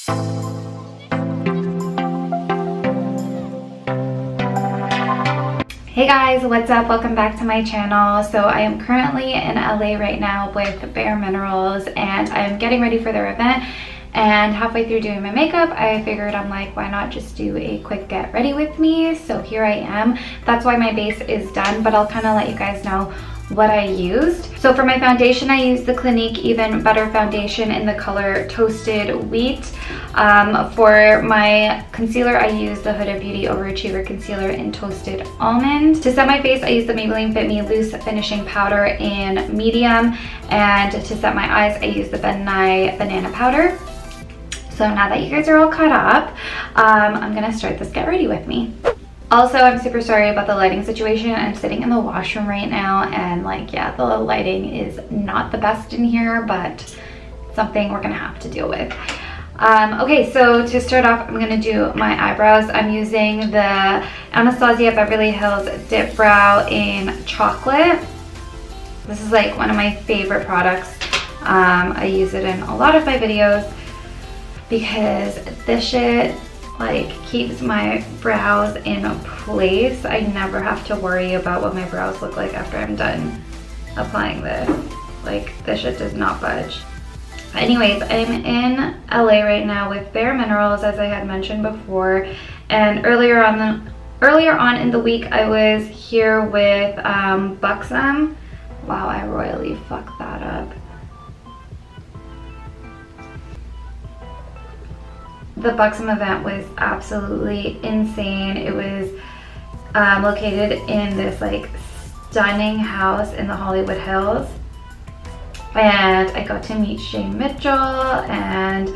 Hey guys, what's up? Welcome back to my channel. So I am currently in LA right now with Bare Minerals and I'm getting ready for their event, and halfway through doing my makeup I figured I'm like, why not just do a quick get ready with me? So here I am. That's why my base is done, but I'll kind of let you guys know what I used. So for my foundation, I used the Clinique Even Better foundation in the color Toasted Wheat. For my concealer, I used the Huda Beauty Overachiever concealer in Toasted Almond. To set my face, I used the Maybelline Fit Me Loose Finishing Powder in medium, and to set my eyes, I used the Nye Banana Powder. So now that you guys are all caught up, I'm gonna start this get ready with me. Also, I'm super sorry about the lighting situation. I'm sitting in the washroom right now and like, yeah, the lighting is not the best in here, but something we're gonna have to deal with. Okay, so to start off, I'm gonna do my eyebrows. I'm using the Anastasia Beverly Hills Dipbrow in Chocolate. This is like one of my favorite products. I use it in a lot of my videos because this shit like keeps my brows in place. I never have to worry about what my brows look like after I'm done applying this. Like, this shit does not budge. Anyways, I'm in LA right now with Bare Minerals, as I had mentioned before, and earlier on in the week I was here with Buxom. Wow, I royally fucked that up. The Buxom event was absolutely insane. It was located in this like stunning house in the Hollywood Hills. And I got to meet Shay Mitchell, and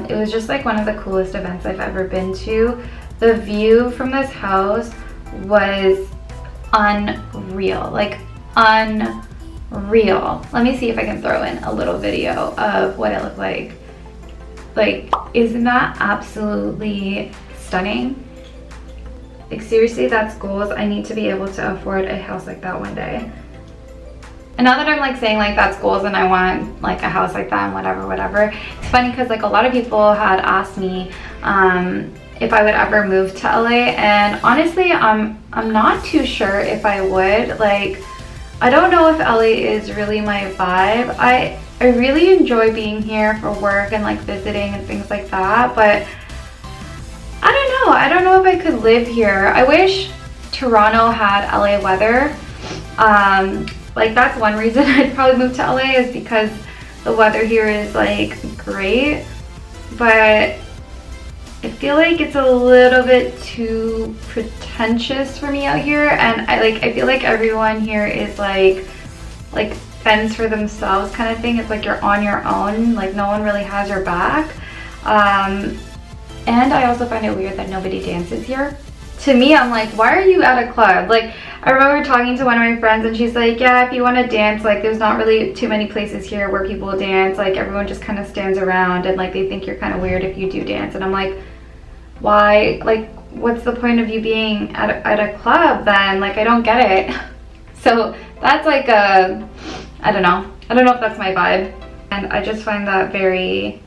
it was just like one of the coolest events I've ever been to. The view from this house was unreal, like unreal. Let me see if I can throw in a little video of what it looked like. Like, isn't that absolutely stunning? Like, seriously, that's goals. I need to be able to afford a house like that one day. And now that I'm like saying like that's goals and I want like a house like that and whatever, it's funny because like a lot of people had asked me if I would ever move to LA, and honestly I'm not too sure if I would. Like, I don't know if LA is really my vibe. I really enjoy being here for work and like visiting and things like that, but I don't know. I don't know if I could live here. I wish Toronto had LA weather. Like, that's one reason I'd probably move to LA, is because the weather here is like great, but I feel like it's a little bit too pretentious for me out here, and I feel like everyone here is like fends for themselves kind of thing. It's like you're on your own, like no one really has your back. And I also find it weird that nobody dances here. To me, I'm like, why are you at a club? Like, I remember talking to one of my friends and she's like, yeah, if you want to dance, like there's not really too many places here where people dance. Like, everyone just kind of stands around and like they think you're kind of weird if you do dance. And I'm like, why? Like, what's the point of you being at a club then? Like, I don't get it. So that's like a, I don't know if that's my vibe, and I just find that very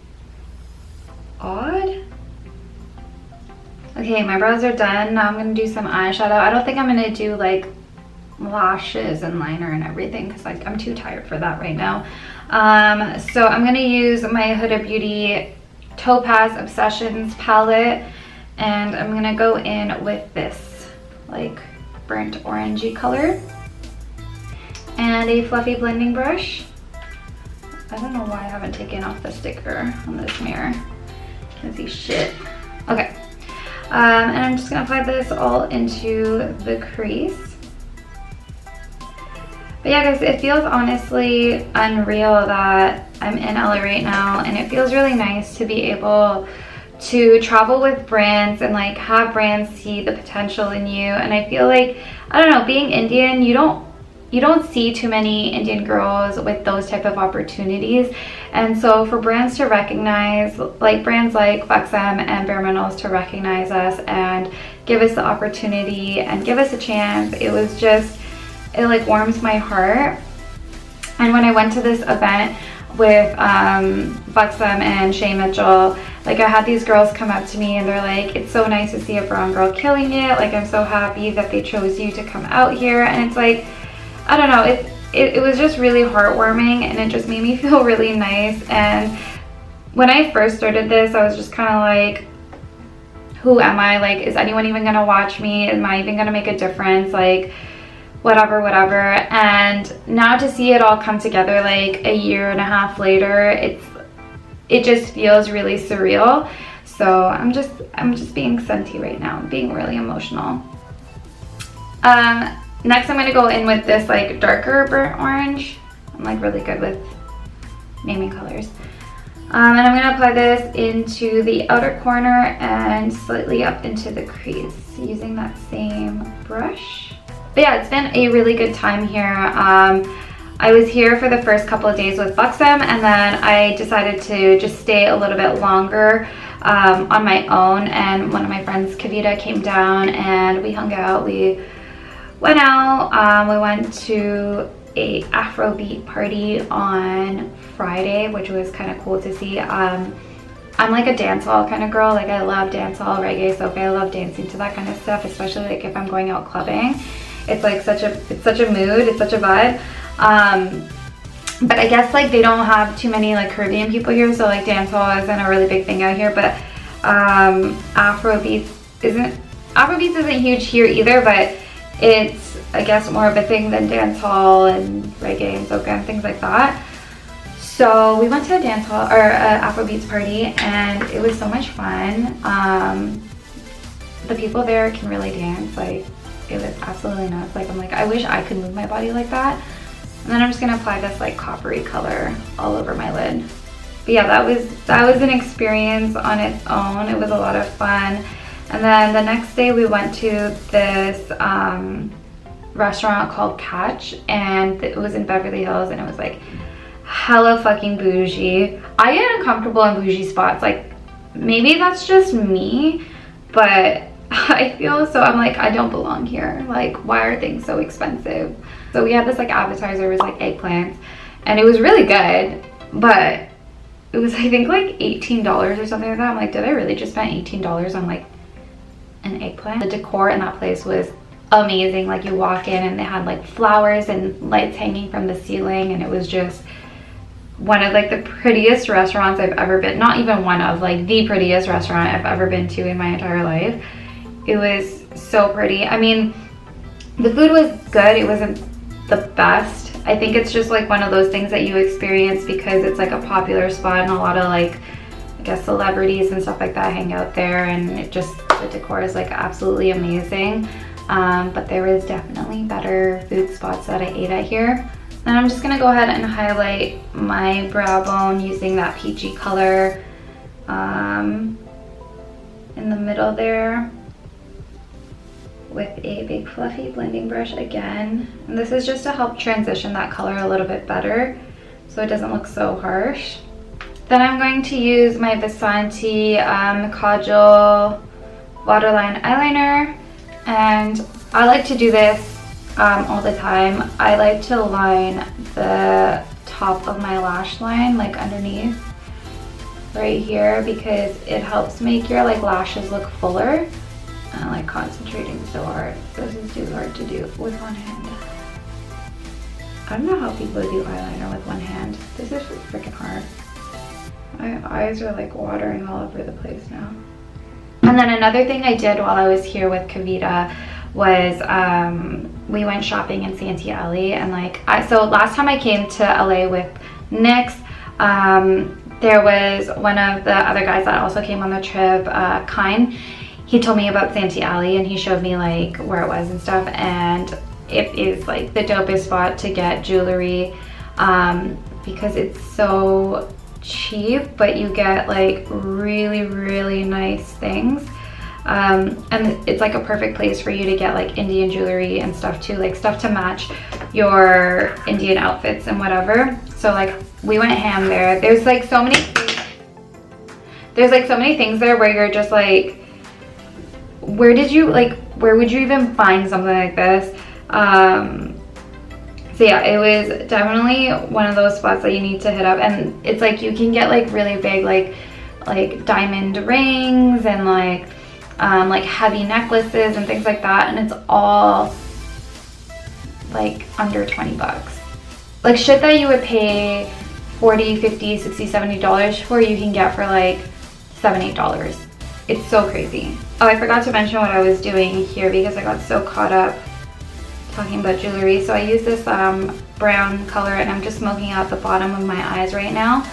odd. Okay, my brows are done. Now I'm gonna do some eyeshadow. I don't think I'm gonna do like lashes and liner and everything because like I'm too tired for that right now. So I'm gonna use my Huda Beauty Topaz Obsessions palette, and I'm gonna go in with this like burnt orangey color and a fluffy blending brush. I don't know why I haven't taken off the sticker on this mirror. Can't see shit. Okay. And I'm just gonna apply this all into the crease. But yeah guys, it feels honestly unreal that I'm in LA right now, and it feels really nice to be able to travel with brands and like have brands see the potential in you. And I feel like, I don't know, being Indian, you don't see too many Indian girls with those type of opportunities. And so for brands to recognize, like brands like Buxom and Bare Minerals to recognize us and give us the opportunity and give us a chance, it was just, it like warms my heart. And when I went to this event with Buxom and Shay Mitchell, Like I had these girls come up to me and they're like, it's so nice to see a brown girl killing it. Like I'm so happy that they chose you to come out here. And it's like, I don't know, it was just really heartwarming, and it just made me feel really nice. And when I first started this, I was just kind of like, who am I? Like, is anyone even gonna watch me? Am I even gonna make a difference? Like, whatever. And now to see it all come together like a year and a half later, it just feels really surreal. So I'm just being senti right now. I'm being really emotional. Next I'm gonna go in with this like darker burnt orange. I'm like really good with naming colors. And I'm gonna apply this into the outer corner and slightly up into the crease using that same brush. But yeah, it's been a really good time here. I was here for the first couple of days with Buxom, and then I decided to just stay a little bit longer on my own. And one of my friends, Kavita, came down and we hung out. We went out, we went to a Afrobeat party on Friday, which was kind of cool to see. I'm like a dancehall kind of girl. Like I love dancehall, reggae, soca. I love dancing to that kind of stuff, especially like if I'm going out clubbing. It's like such a mood, it's such a vibe. But I guess like they don't have too many like Caribbean people here, so like dancehall isn't a really big thing out here. But Afrobeats isn't huge here either, but it's, I guess, more of a thing than dancehall and reggae and soca and things like that. So we went to a dancehall or Afrobeats party, and it was so much fun. The people there can really dance. Like it was absolutely nuts. Like I'm like, I wish I could move my body like that. And then I'm just gonna apply this like coppery color all over my lid. But yeah, that was an experience on its own. It was a lot of fun. And then the next day we went to this restaurant called Catch, and it was in Beverly Hills, and it was like hella fucking bougie. I get uncomfortable in bougie spots. Like maybe that's just me, but I feel so, I'm like, I don't belong here. Like, why are things so expensive? So we had this like appetizer, it was like eggplants, and it was really good, but it was I think like $18 or something like that. I'm like, did I really just spend $18 on like an eggplant? The decor in that place was amazing. Like you walk in and they had like flowers and lights hanging from the ceiling, and it was just one of like the prettiest restaurants I've ever been. Not even one of, like the prettiest restaurant I've ever been to in my entire life. It was so pretty. I mean, the food was good. It wasn't the best. I think it's just like one of those things that you experience because it's like a popular spot, and a lot of like, I guess, celebrities and stuff like that hang out there, and it just, the decor is like absolutely amazing. But there was definitely better food spots that I ate at here. And I'm just gonna go ahead and highlight my brow bone using that peachy color in the middle there with a big fluffy blending brush again. And this is just to help transition that color a little bit better so it doesn't look so harsh. Then I'm going to use my Vasanti Kajal Waterline eyeliner, and I like to do this all the time. I like to line the top of my lash line, like underneath right here, because it helps make your like lashes look fuller. And I like concentrating so hard. This is too hard to do with one hand. I don't know how people do eyeliner with one hand. This is freaking hard. My eyes are like watering all over the place now. And then another thing I did while I was here with Kavita was we went shopping in Santee Alley, and like so last time I came to LA with Nyx, there was one of the other guys that also came on the trip, Kine. He told me about Santee Alley, and he showed me like where it was and stuff, and it is like the dopest spot to get jewelry because it's so cheap, but you get like really nice things. And it's like a perfect place for you to get like Indian jewelry and stuff too, like stuff to match your Indian outfits and whatever. So like we went ham there. There's like so many things there where you're just like, where would you even find something like this? So yeah, it was definitely one of those spots that you need to hit up, and it's like you can get like really big like like diamond rings and like heavy necklaces and things like that, and it's all like under 20 bucks. Like shit that you would pay $40, $50, $60, $70 for, you can get for like $7, $8. It's so crazy. Oh, I forgot to mention what I was doing here because I got so caught up talking about jewelry. So I use this brown color and I'm just smoking out the bottom of my eyes right now.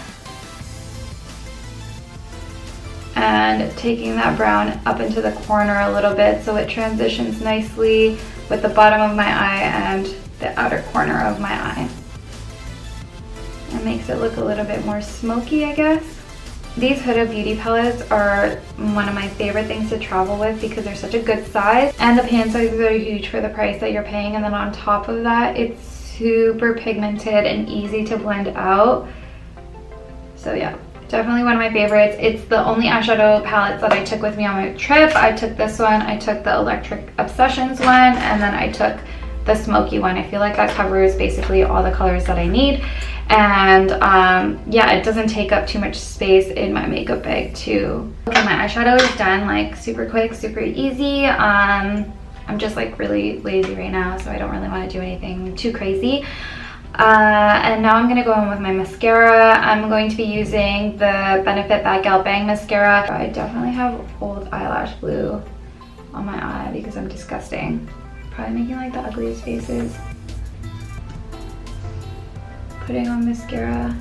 And taking that brown up into the corner a little bit so it transitions nicely with the bottom of my eye and the outer corner of my eye. It makes it look a little bit more smoky, I guess. These Huda beauty palettes are one of my favorite things to travel with because they're such a good size and the pan sizes are huge for the price that you're paying, and then on top of that it's super pigmented and easy to blend out. So yeah, definitely one of my favorites. It's the only eyeshadow palettes that I took with me on my trip. I took this one, I took the Electric Obsessions one, and then I took the smoky one. I feel like that covers basically all the colors that I need. And yeah, it doesn't take up too much space in my makeup bag too. Okay, my eyeshadow is done like super quick, super easy. I'm just like really lazy right now, so I don't really want to do anything too crazy. And now I'm gonna go in with my mascara. I'm going to be using the Benefit Bad Gal Bang mascara. I definitely have old eyelash glue on my eye because I'm disgusting. Probably making like the ugliest faces. Putting on mascara.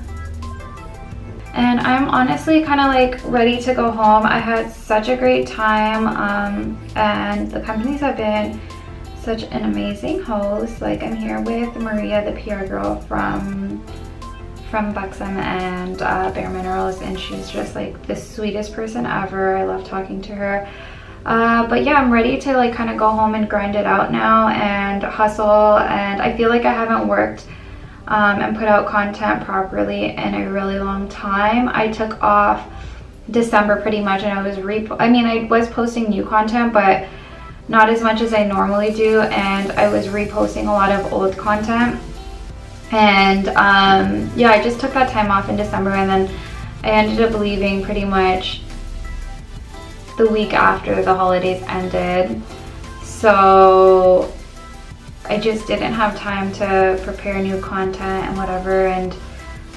And I'm honestly kind of like ready to go home. I had such a great time and the companies have been such an amazing host. Like I'm here with Maria, the PR girl from Buxom and Bare Minerals, and she's just like the sweetest person ever. I love talking to her. But yeah, I'm ready to like kind of go home and grind it out now and hustle, and I feel like I haven't worked and put out content properly in a really long time. I took off December pretty much, and I was posting new content, but not as much as I normally do, and I was reposting a lot of old content. And yeah, I just took that time off in December, and then I ended up leaving pretty much the week after the holidays ended. So I just didn't have time to prepare new content and whatever, and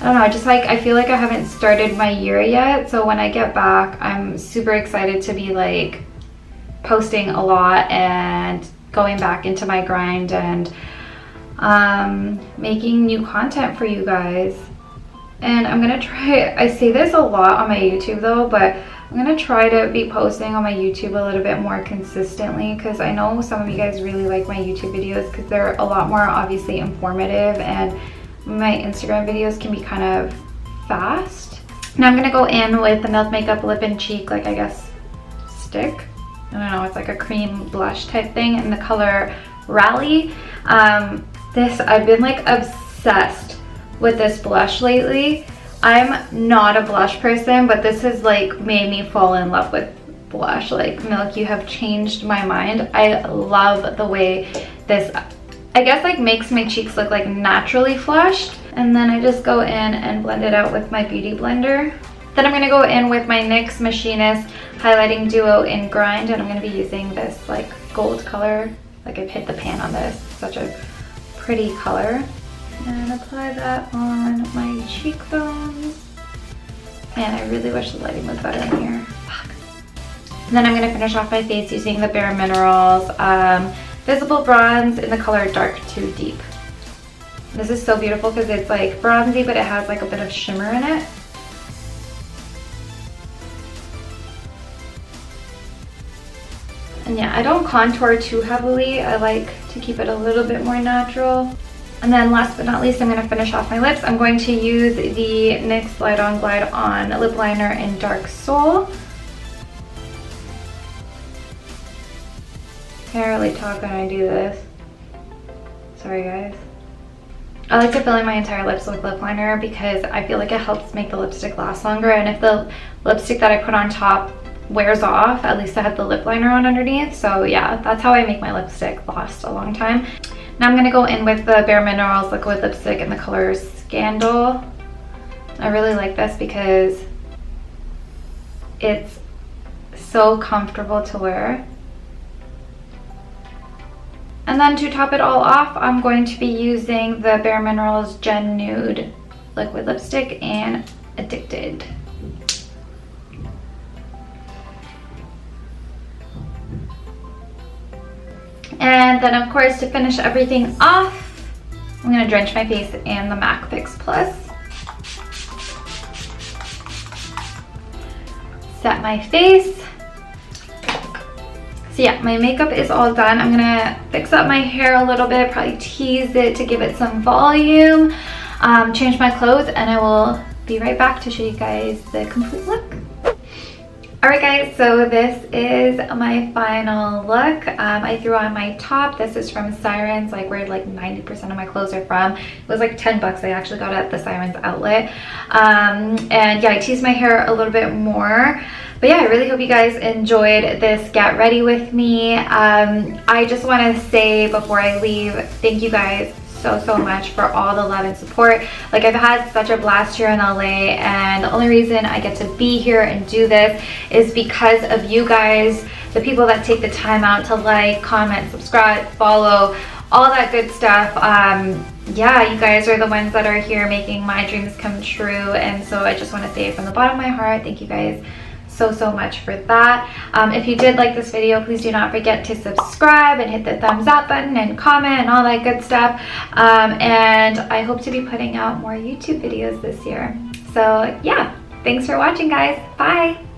I don't know, I feel like I haven't started my year yet. So when I get back, I'm super excited to be like posting a lot and going back into my grind and making new content for you guys. And I'm gonna try, I say this a lot on my YouTube though, but I'm gonna try to be posting on my YouTube a little bit more consistently, because I know some of you guys really like my YouTube videos because they're a lot more obviously informative, and my Instagram videos can be kind of fast. Now I'm gonna go in with the Milk Makeup Lip and Cheek, like I guess stick. I don't know, it's like a cream blush type thing in the color Rally. I've been like obsessed with this blush lately. I'm not a blush person, but this has like made me fall in love with blush. Like, Milk, you have changed my mind. I love the way this, I guess, like makes my cheeks look like naturally flushed. And then I just go in and blend it out with my beauty blender. Then I'm gonna go in with my NYX Machinist Highlighting Duo in Grind, and I'm gonna be using this like gold color. Like, I've hit the pan on this, such a pretty color. And apply that on my cheekbones. And I really wish the lighting was better in here. Fuck. And then I'm gonna finish off my face using the Bare Minerals Visible Bronze in the color Dark Too Deep. This is so beautiful because it's like bronzy, but it has like a bit of shimmer in it. And yeah, I don't contour too heavily. I like to keep it a little bit more natural. And then last but not least, I'm going to finish off my lips. I'm going to use the NYX Glide On Glide On Lip Liner in Dark Soul. Can't really talk when I do this. Sorry guys. I like to fill in my entire lips with lip liner because I feel like it helps make the lipstick last longer, and if the lipstick that I put on top wears off, at least I have the lip liner on underneath. So yeah, that's how I make my lipstick last a long time. Now I'm gonna go in with the Bare Minerals liquid lipstick in the color Scandal. I really like this because It's so comfortable to wear. And then to top it all off, I'm going to be using the Bare Minerals Gen Nude liquid lipstick in Addicted. And then of course, to finish everything off, I'm gonna drench my face in the MAC Fix Plus. Set my face. So yeah, my makeup is all done. I'm gonna fix up my hair a little bit, probably tease it to give it some volume, change my clothes, and I will be right back to show you guys the complete look. Alright guys, so this is my final look. I threw on my top. This is from Sirens, like where like 90% of my clothes are from. It was like 10 bucks. I actually got it at the Sirens outlet. And yeah, I teased my hair a little bit more. But yeah, I really hope you guys enjoyed this get ready with me. I just want to say before I leave, thank you guys so much for all the love and support. Like, I've had such a blast here in LA, and the only reason I get to be here and do this is because of you guys, the people that take the time out to like, comment, subscribe, follow, all that good stuff. Yeah, you guys are the ones that are here making my dreams come true, and so I just want to say from the bottom of my heart, thank you guys so much for that. If you did like this video, please do not forget to subscribe and hit the thumbs up button and comment and all that good stuff. And I hope to be putting out more YouTube videos this year. So yeah, thanks for watching guys. Bye.